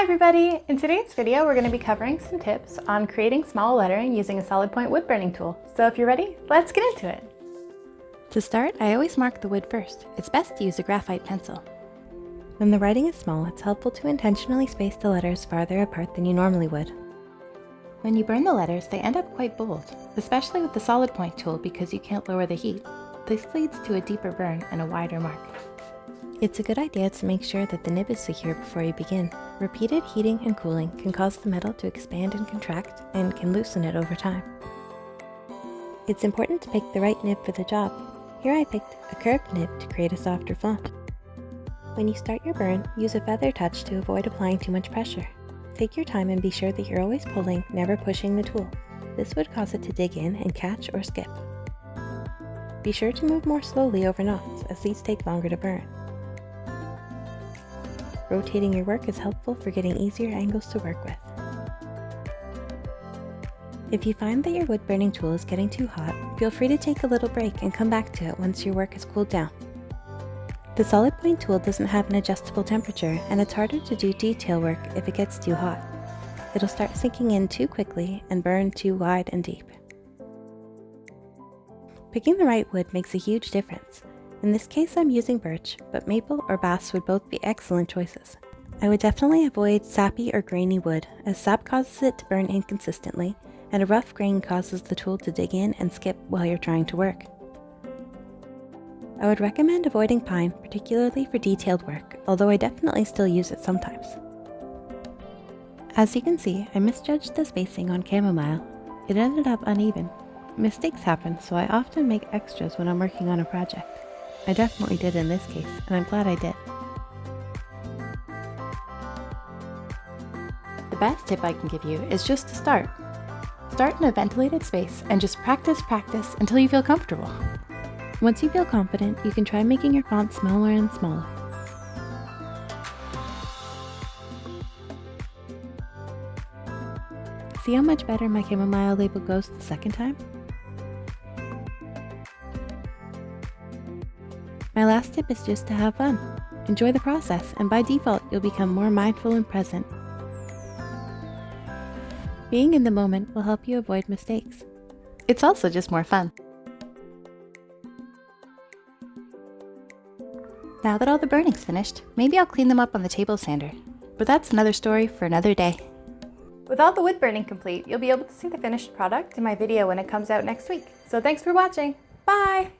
Hi everybody! In today's video we're going to be covering some tips on creating small lettering using a Solid Point wood burning tool. So if you're ready, let's get into it! To start, I always mark the wood first. It's best to use a graphite pencil. When the writing is small, it's helpful to intentionally space the letters farther apart than you normally would. When you burn the letters, they end up quite bold, especially with the Solid Point tool because you can't lower the heat. This leads to a deeper burn and a wider mark. It's a good idea to make sure that the nib is secure before you begin. Repeated heating and cooling can cause the metal to expand and contract and can loosen it over time. It's important to pick the right nib for the job. Here I picked a curved nib to create a softer font. When you start your burn, use a feather touch to avoid applying too much pressure. Take your time and be sure that you're always pulling, never pushing the tool. This would cause it to dig in and catch or skip. Be sure to move more slowly over knots, as these take longer to burn. Rotating your work is helpful for getting easier angles to work with. If you find that your wood burning tool is getting too hot, feel free to take a little break and come back to it once your work has cooled down. The Solid Point tool doesn't have an adjustable temperature, and it's harder to do detail work if it gets too hot. It'll start sinking in too quickly and burn too wide and deep. Picking the right wood makes a huge difference. In this case I'm using birch, but maple or bass would both be excellent choices. I would definitely avoid sappy or grainy wood, as sap causes it to burn inconsistently, and a rough grain causes the tool to dig in and skip while you're trying to work. I would recommend avoiding pine, particularly for detailed work, although I definitely still use it sometimes. As you can see, I misjudged the spacing on chamomile. It ended up uneven. Mistakes happen, so I often make extras when I'm working on a project. I definitely did in this case, and I'm glad I did. The best tip I can give you is just to start. Start in a ventilated space and just practice until you feel comfortable. Once you feel confident, you can try making your font smaller and smaller. See how much better my chamomile label goes the second time? My last tip is just to have fun. Enjoy the process, and by default, you'll become more mindful and present. Being in the moment will help you avoid mistakes. It's also just more fun. Now that all the burning's finished, maybe I'll clean them up on the table sander. But that's another story for another day. With all the wood burning complete, you'll be able to see the finished product in my video when it comes out next week. So thanks for watching. Bye!